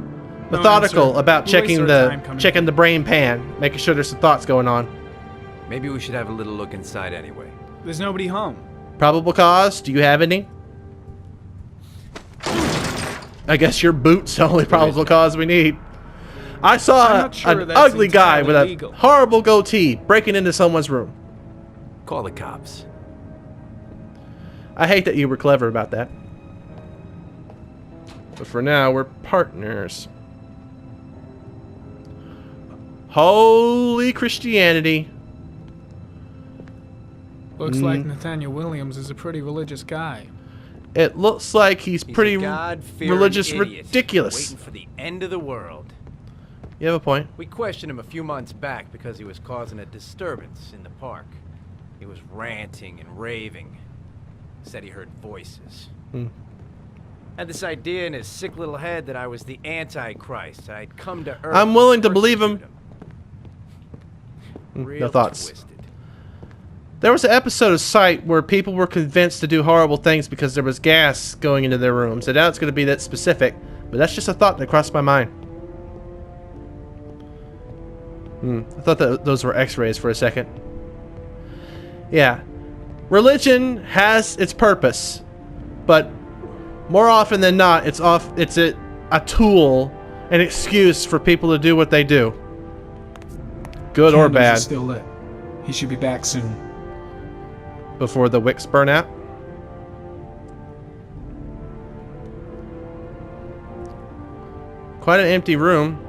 methodical about checking the brain pan, making sure there's some thoughts going on. Maybe we should have a little look inside anyway. There's nobody home. Probable cause? Do you have any? I guess your boot's the only probable cause we need. I saw an ugly guy with a horrible goatee breaking into someone's room. Call the cops. I hate that you were clever about that. But for now, we're partners. Holy Christianity. Looks like Nathaniel Williams is a pretty religious guy. It looks like he's pretty religious, idiot, ridiculous. Waiting for the end of the world. You have a point. We questioned him a few months back because he was causing a disturbance in the park. He was ranting and raving. Said he heard voices. Had this idea in his sick little head that I was the Antichrist. I'd come to Earth. I'm willing to believe him. Real No thoughts. twisted. There was an episode of Sight where people were convinced to do horrible things because there was gas going into their rooms. I doubt it's going to be that specific, but that's just a thought that crossed my mind. I thought that those were x-rays for a second. Yeah. Religion has its purpose, but more often than not, it's a tool, an excuse for people to do what they do. Good or bad. Candles are still lit. He should be back soon. Before the wicks burn out. Quite an empty room.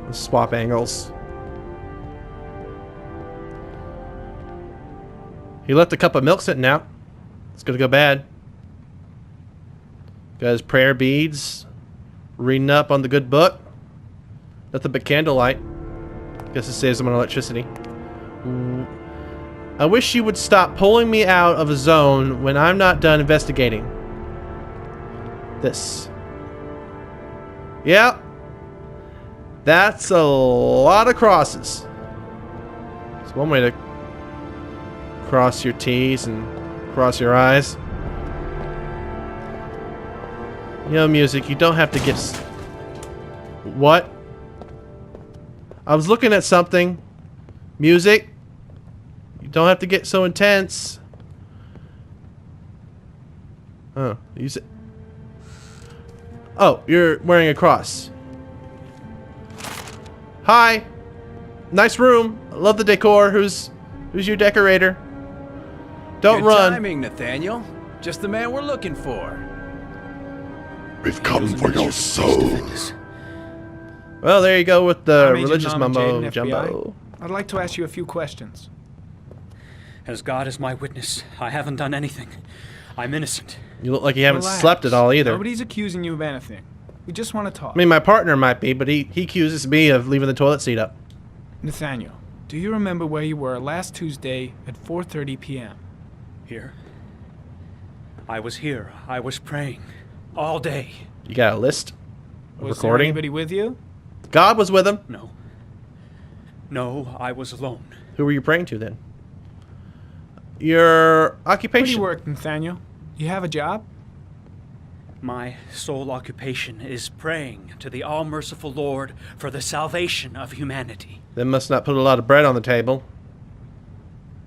Let's swap angles. He left a cup of milk sitting out. It's gonna go bad. Got his prayer beads. Reading up on the good book. Nothing but candlelight. Guess it saves him on electricity. I wish you would stop pulling me out of a zone when I'm not done investigating. This. Yeah. That's a lot of crosses. It's one way to cross your T's and cross your I's. You know, music, you don't have to get... What? I was looking at something. Music. You don't have to get so intense. Oh, use it. Oh, you're wearing a cross. Hi. Nice room. I love the decor. Who's your decorator? Don't Good run. timing, Nathaniel. Just the man we're looking for. We've come for your souls. Well, there you go with the I'm Agent religious Norman mumbo Jaden, jumbo. FBI. I'd like to ask you a few questions. As God is my witness, I haven't done anything. I'm innocent. You look like you haven't Relax. slept at all either. Nobody's accusing you of anything. We just want to talk. I mean, my partner might be, but he accuses me of leaving the toilet seat up. Nathaniel, do you remember where you were last Tuesday at 4:30 p.m.? Here. I was here. I was praying. All day. You got a list? Was there Recording? anybody with you? God was with him. No. No, I was alone. Who were you praying to then? Your Where do occupation. you work, Nathaniel? You have a job? My sole occupation is praying to the all-merciful Lord for the salvation of humanity. They must not put a lot of bread on the table.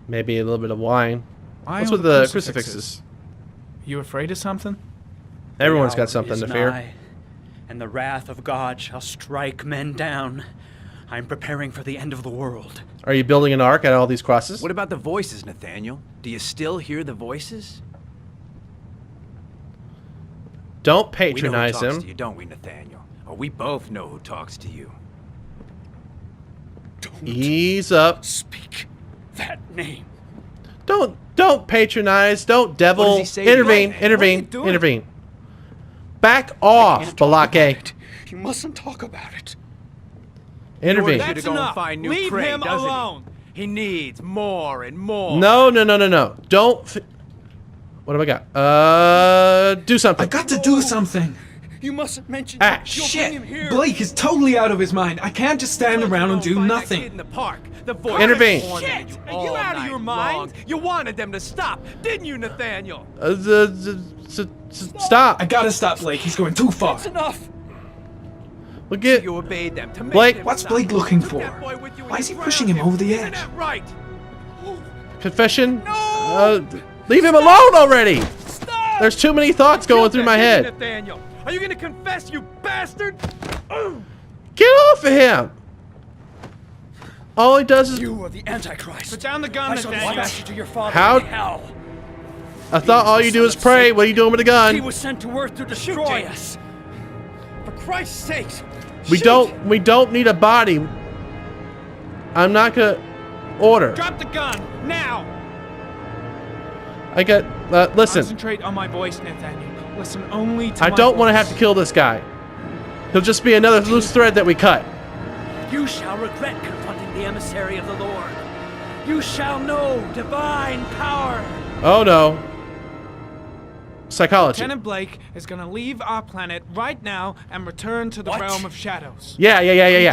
Maybe a little bit of wine. Why What's all with the the crucifixes? crucifixes? You afraid of something? Everyone's The got hour something is to fear. nigh, and the wrath of God shall strike men down. I'm preparing for the end of the world. Are you building an ark out of all these crosses? What about the voices, Nathaniel? Do you still hear the voices? Don't We know patronize who talks him. to you, don't we, Nathaniel? Oh, we both know who talks to you. Ease up. Speak that name. Don't patronize. Don't devil. What does he say to you? Intervene. What are Intervene. you doing? Intervene. Back off, Can't talk about Balake. it. You mustn't talk about it. Intervene. That's to go and find new Leave prey, him doesn't alone. He needs more and more. No. Don't. What have I got? Do something. I got to do something. You mustn't mention Ah, that. You'll bring him Shit! here. Blake is totally out of his mind. I can't just stand around and do Find that nothing. kid in the park. The voice Intervene. Shit! Are all you out of night your mind? long. You wanted them to stop, didn't you, Nathaniel? Stop. I gotta stop Blake. He's going too far. That's enough. We'll get. You obeyed them to make Blake. them What's stop. Blake looking Took for? that boy with you and Why you is he drowned pushing him over the Isn't edge? that right? Confession? No! Leave him alone already! Stop! There's too many thoughts going through my head. Nathaniel, are you gonna confess, you bastard? Get off of him! All he does is. You are the Antichrist. Put down the gun, I shall Nathaniel. dispatch you to your father How- in hell. I thought all you do is pray. What are you doing with a He gun? was sent to earth to destroy us. For Christ's sake. We don't need a body. I'm not gonna order. Drop the gun now. I got. Listen. Concentrate on my voice, Nathaniel. Listen only to I my don't want to voice. have to kill this guy. He'll just be another loose thread that we cut. You shall regret confronting the emissary of the Lord. You shall know divine power. Oh no. Psychology. Lieutenant Blake is gonna leave our planet right now and return to the realm of shadows. Yeah.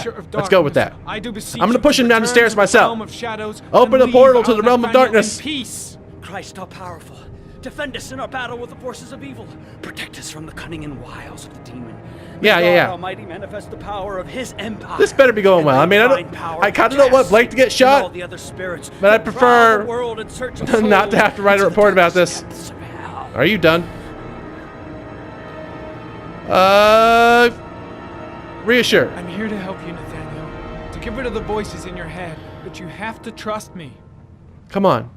Creature of Let's go with that. darkness, I do beseech I'm gonna you push him down the return stairs to the myself. realm of shadows Open and the leave portal to our the realm of Nathaniel in darkness. peace. Christ all powerful, defend us in our battle with the forces of evil. Protect us from the cunning and wiles of the demon. May God Almighty manifest the power of His empire. This better be going well. I mean, I kind of don't want Blake to get shot, all the other spirits but I who prowl prefer the world in search of not to have to write a report about this. depths of hell. Are you done? Reassure. I'm here to help you, Nathaniel. To get rid of the voices in your head, but you have to trust me. Come on.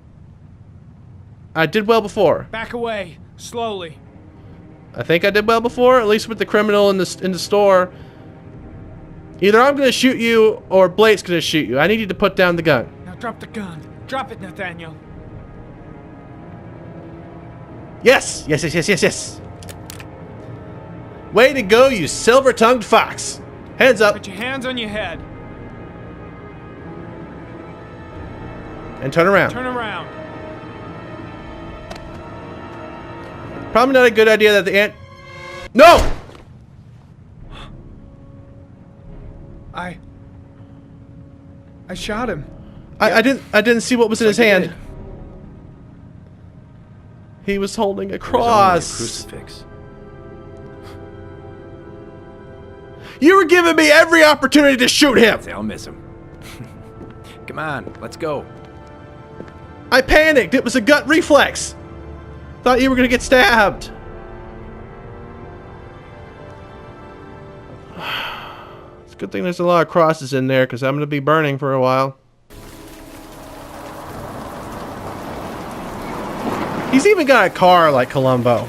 I did well before. Back away, slowly. I think I did well before, at least with the criminal in the store. Either I'm gonna shoot you or Blake's gonna shoot you. I need you to put down the gun. Now drop the gun. Drop it, Nathaniel. Yes. Way to go, you silver-tongued fox. Hands up. Put your hands on your head. And turn around. Turn around. Probably not a good idea that the ant... No! I shot him. I didn't see what was in his like you hand. did. He was holding a It was only a cross. crucifix. You were giving me every opportunity to shoot him. I'll miss him. Come on, let's go. I panicked. It was a gut reflex. Thought you were gonna get stabbed. It's a good thing there's a lot of crosses in there, because I'm gonna be burning for a while. He's even got a car like Columbo.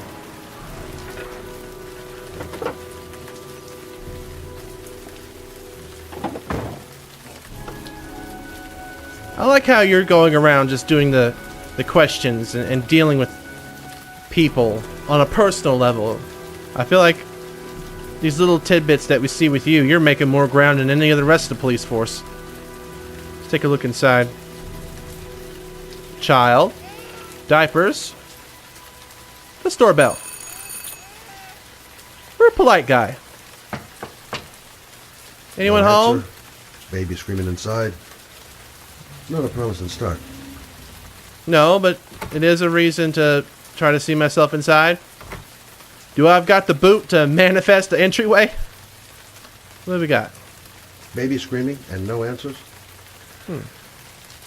I like how you're going around just doing the questions and dealing with people on a personal level. I feel like these little tidbits that we see with you, you're making more ground than any of the rest of the police force. Let's take a look inside. Child. Diapers. The doorbell. We're a polite guy. Anyone No home? answer. Baby screaming inside. Not a promising start. No, but it is a reason to try to see myself inside. Do I've got the boot to manifest the entryway? What do we got? Baby screaming and no answers?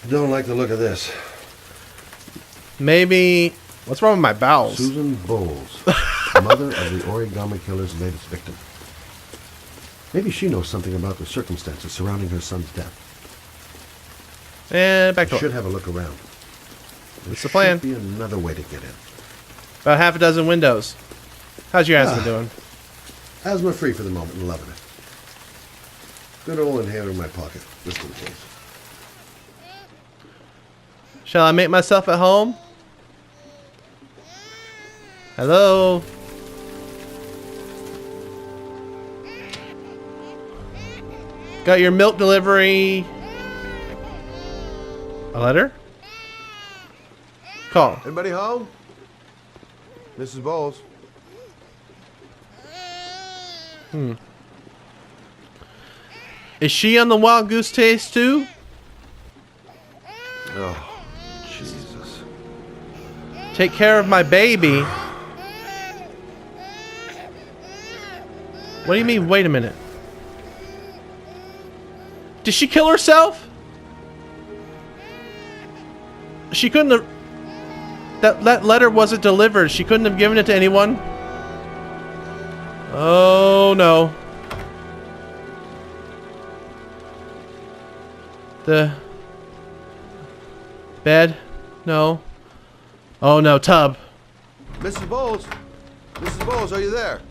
Don't like the look of this. Maybe... What's wrong with my bowels? Susan Bowles, mother of the origami killer's latest victim. Maybe she knows something about the circumstances surrounding her son's death. And back We door. should have a look around. What's the plan? Should be another way to get in. About half a dozen windows. How's your asthma doing? Asthma free for the moment and loving it. Good old inhaler in my pocket, just in case. Shall I make myself at home? Hello? Got your milk delivery. A letter? Call. Anybody home? Mrs. Bowles. Is she on the wild goose chase too? Oh, Jesus. Take care of my baby. What do you mean, wait a minute? Did she kill herself? She couldn't have... That letter wasn't delivered. She couldn't have given it to anyone. Oh, no. The... bed? No. Oh, no, tub. Mrs. Bowles? Mrs. Bowles, are you there?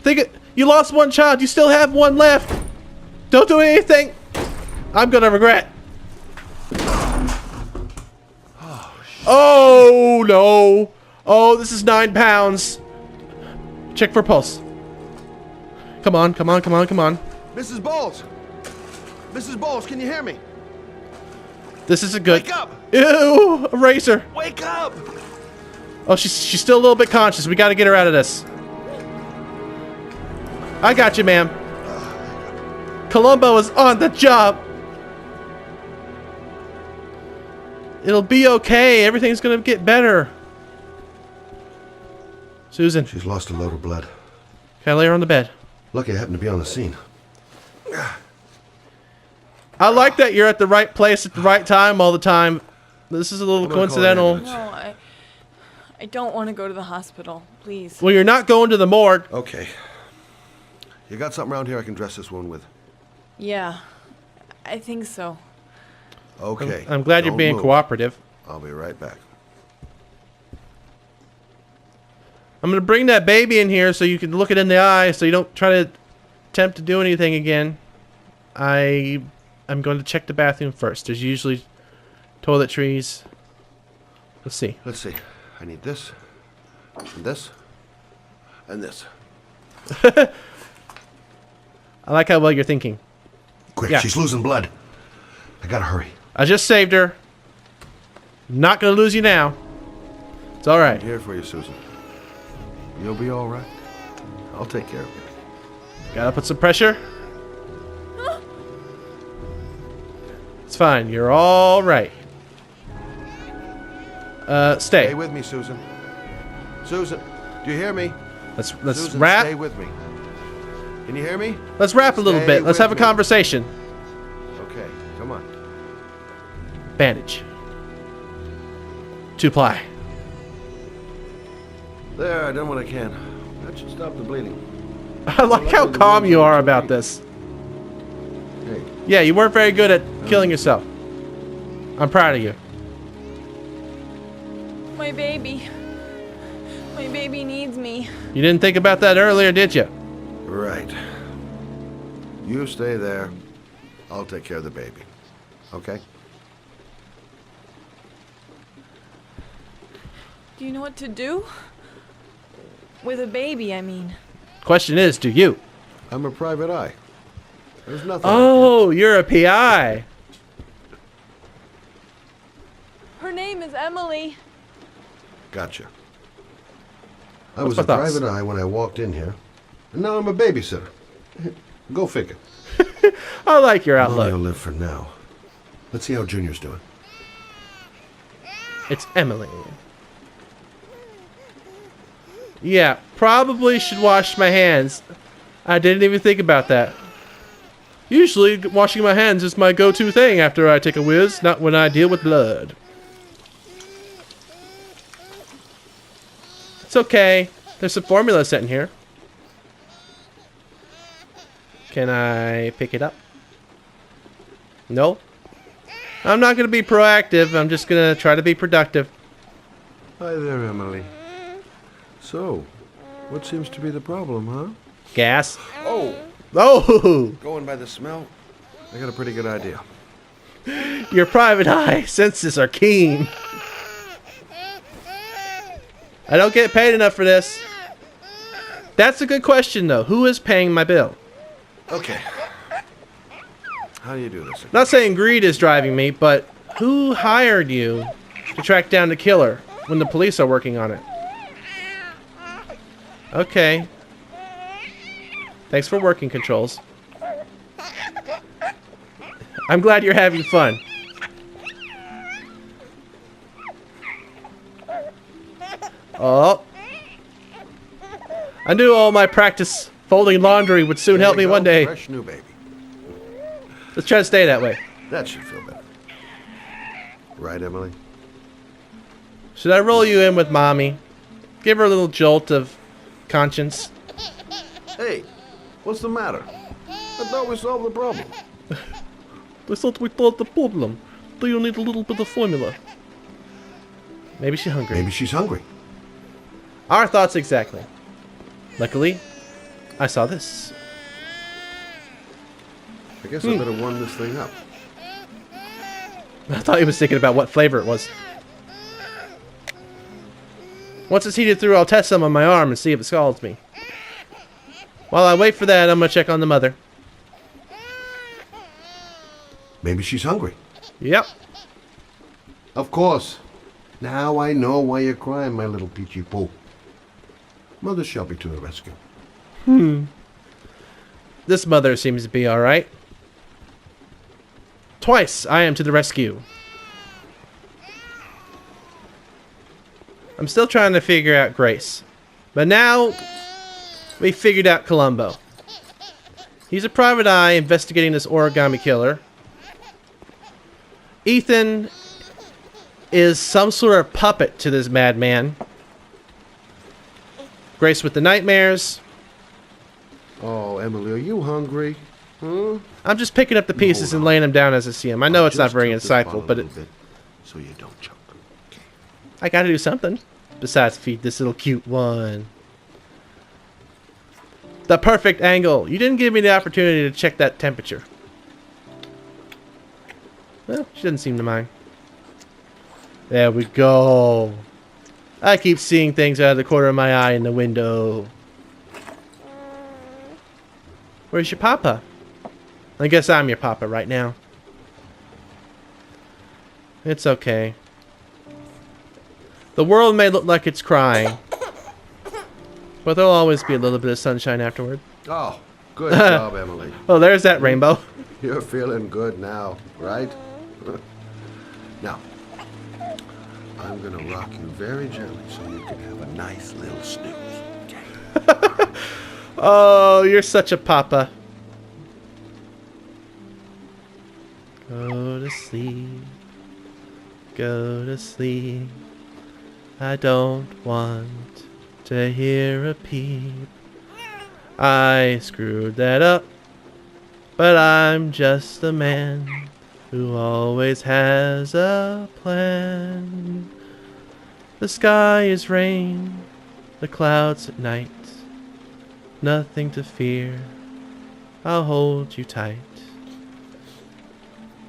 You lost one child. You still have one left. Don't do anything. I'm gonna regret. Oh no. Oh, this is 9 pounds. Check for pulse. Come on, come on, come on, come on. Mrs. Bowles! Mrs. Bowles, can you hear me? This isn't good. Wake up! Ew, a razor. Wake up! Oh, she's still a little bit conscious. We gotta get her out of this. I got you, ma'am. Columbo is on the job. It'll be okay. Everything's gonna get better. Susan. She's lost a load of blood. Can I lay her on the bed? Lucky I happened to be on the scene. I like that you're at the right place at the right time all the time. This is a little coincidental. No, I don't want to go to the hospital. Please. Well, you're not going to the morgue. Okay. You got something around here I can dress this wound with? Yeah, I think so. Okay. I'm glad you're being cooperative. I'll be right back. I'm going to bring that baby in here so you can look it in the eye so you don't try to attempt to do anything again. I'm going to check the bathroom first. There's usually toiletries. Let's see. Let's see. I need this, and this, and this. I like how well you're thinking. Quick, she's losing blood. I gotta hurry. I just saved her. Not gonna lose you now. It's alright. I'm here for you, Susan. You'll be alright. I'll take care of you. Gotta put some pressure. It's fine. You're alright. Stay. Stay with me, Susan. Susan, do you hear me? Let's Susan, wrap. Stay with me. Can you hear me? Let's wrap a little Stay bit. Let's with have a me. conversation. Okay, come on. Bandage. 2-ply. There, I done what I can. That should stop the bleeding. I like how calm you are about this. Hey. Yeah, you weren't very good at killing yourself. I'm proud of you. My baby. My baby needs me. You didn't think about that earlier, did you? Right. You stay there. I'll take care of the baby. Okay? Do you know what to do? With a baby, I mean. Question is, do you? I'm a private eye. There's nothing. Oh, you're a PI. Her name is Emily. Gotcha. I What's was a my thoughts? private eye when I walked in here, and now I'm a babysitter. Go figure. I like your I'll outlook. live for now. Let's see how Junior's doing. It's Emily. Yeah, probably should wash my hands. I didn't even think about that. Usually, washing my hands is my go-to thing after I take a whiz, not when I deal with blood. It's okay. There's some formula set in here. Can I pick it up? No. I'm not going to be proactive. I'm just going to try to be productive. Hi there, Emily. So, what seems to be the problem, huh? Gas. Oh. Oh! Going by the smell, I got a pretty good idea. Your private eye senses are keen. I don't get paid enough for this. That's a good question, though. Who is paying my bill? Okay. How do you do this? Not saying greed is driving me, but Who hired you to track down the killer when the police are working on it? Okay. Thanks for working, Controls. I'm glad you're having fun. Oh. I knew all my practice folding laundry would soon help me one day. Fresh new baby. Let's try to stay that way. That should feel better. Right, Emily? Should I roll you in with Mommy? Give her a little jolt of conscience. Hey, what's the matter? I thought we solved the problem. I thought we solved the problem. Do you need a little bit of formula? Maybe she's hungry. Maybe she's hungry. Our thoughts exactly. Luckily, I saw this. I guess I better warm this thing up. I thought he was thinking about what flavor it was. Once it's heated through, I'll test some on my arm and see if it scalds me. While I wait for that, I'm gonna check on the mother. Maybe she's hungry. Yep. Of course. Now I know why you're crying, my little peachy poo. Mother Shelby to the rescue. This mother seems to be alright. Twice I am to the rescue. I'm still trying to figure out Grace. But now, we figured out Columbo. He's a private eye investigating this origami killer. Ethan is some sort of puppet to this madman. Grace with the nightmares. Oh, Emily, are you hungry? Huh? I'm just picking up the pieces and laying them down as I see them. I know it's not very insightful, but so you don't choke. Okay. I gotta do something besides feed this little cute one. The perfect angle. You didn't give me the opportunity to check that temperature. Well, she doesn't seem to mind. There we go. I keep seeing things out of the corner of my eye in the window. Where's your papa? I guess I'm your papa right now. It's okay. The world may look like it's crying, but there'll always be a little bit of sunshine afterward. Oh, good job, Emily. Oh, there's that rainbow. You're feeling good now, right? Now, I'm gonna rock you very gently so you can have a nice little snooze. Okay? Oh, you're such a papa. Go to sleep. Go to sleep. I don't want to hear a peep. I screwed that up, but I'm just a man who always has a plan. The sky is rain, the clouds at night. Nothing to fear, I'll hold you tight.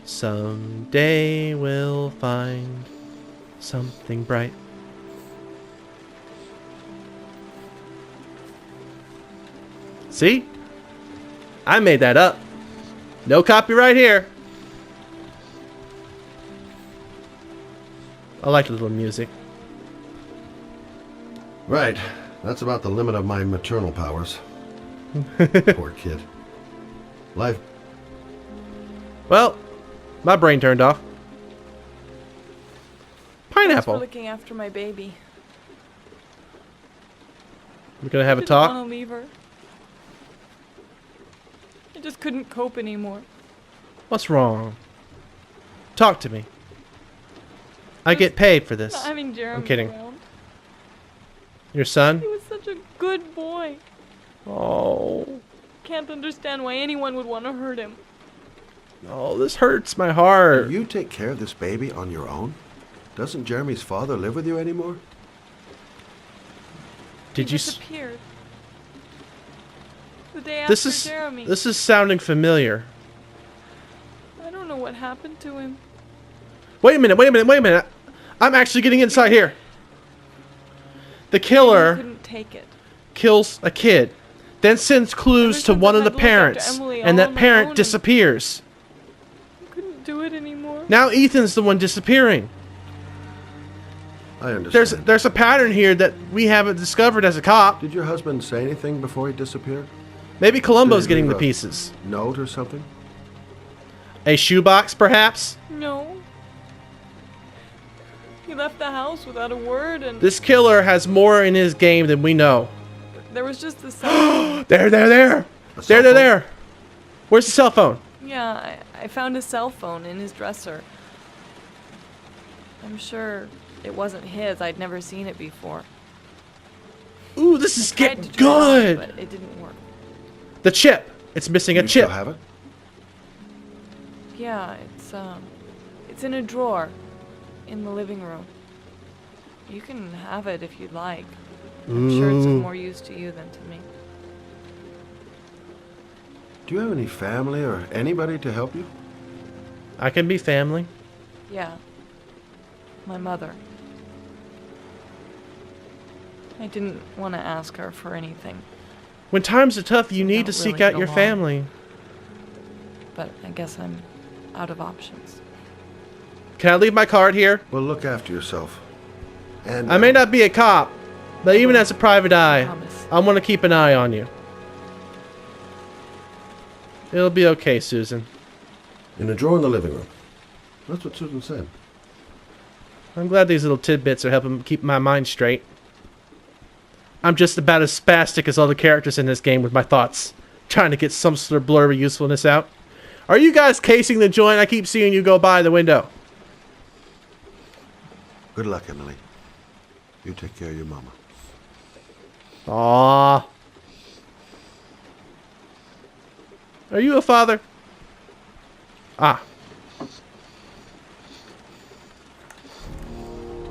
Someday we'll find something bright. See? I made that up. No copyright here. I like the little music. Right. That's about the limit of my maternal powers. Poor kid. Life. Well, my brain turned off. Thanks Pineapple. for looking after my baby. We're gonna have a I talk. didn't want to leave her. I just couldn't cope anymore. What's wrong? Talk to me. I get paid for this. Not having Jeremy I'm kidding. around. Your son? He was such a good boy. Oh. Can't understand why anyone would want to hurt him. Oh, this hurts my heart. Do you take care of this baby on your own? Doesn't Jeremy's father live with you anymore? Did He you? disappeared. The day This after is Jeremy. this is sounding familiar. I don't know what happened to him. Wait a minute. Wait a minute. Wait a minute. I'm actually getting inside here. The He killer couldn't take it. kills a kid, then sends clues to one of the parents, and that parent disappears. I couldn't do it anymore. Now Ethan's the one disappearing. I understand. There's a pattern here that we haven't discovered as a cop. Did your husband say anything before he disappeared? Maybe Columbo's Did he getting leave the pieces. Note or something? A shoebox, perhaps? No. He left the house without a word, and This killer has more in his game than we know. there was just the cell. There. There. Where's the cell phone? Yeah, I found a cell phone in his dresser. I'm sure it wasn't his. I'd never seen it before. Ooh, this is I tried getting to turn it on, good. but it didn't work. The chip. It's missing a You chip. still have it? Yeah, it's in a drawer in the living room. You can have it if you'd like. I'm sure it's of Ooh. more use to you than to me. Do you have any family or anybody to help you? I can be family. Yeah. My mother. I didn't want to ask her for anything, When times are tough, you need to don't seek really out get your along. family. but I guess I'm out of options. Can I leave my card here? Well, look after yourself. And I may not be a cop, but even as a private eye, promise. I want to keep an eye on you. It'll be okay, Susan. in a drawer in the living room. That's what Susan said. I'm glad these little tidbits are helping keep my mind straight. I'm just about as spastic as all the characters in this game with my thoughts, trying to get some sort of blurry usefulness out. Are you guys casing the joint? I keep seeing you go by the window. Good luck, Emily. You take care of your mama. Aww. Are you a father? Ah.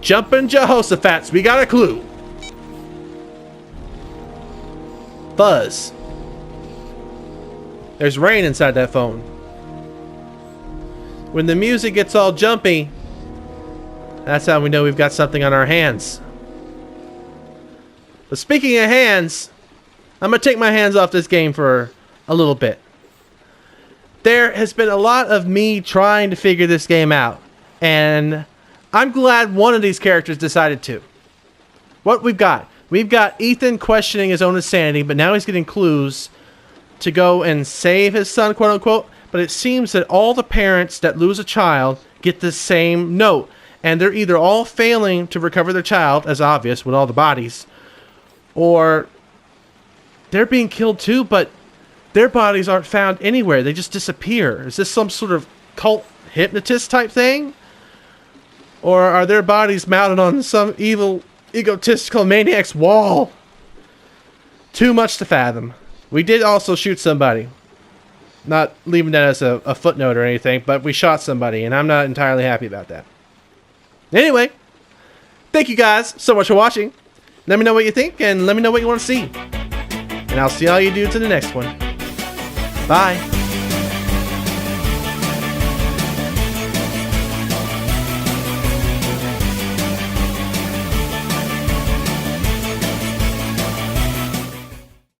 Jumpin' Jehoshaphat's, we got a clue. Buzz. There's rain inside that phone. When the music gets all jumpy, that's how we know we've got something on our hands. But speaking of hands, I'm going to take my hands off this game for a little bit. There has been a lot of me trying to figure this game out, and I'm glad one of these characters decided to. What we've got? We've got Ethan questioning his own insanity, but now he's getting clues to go and save his son, quote unquote. But it seems that all the parents that lose a child get the same note, and they're either all failing to recover their child, as obvious with all the bodies, or they're being killed too, but their bodies aren't found anywhere. They just disappear. Is this some sort of cult hypnotist type thing? Or are their bodies mounted on some evil, egotistical maniac's wall? Too much to fathom. We did also shoot somebody. Not leaving that as a footnote or anything, but we shot somebody, and I'm not entirely happy about that. Anyway, thank you guys so much for watching. Let me know what you think, and let me know what you want to see. And I'll see all you dudes in the next one. Bye.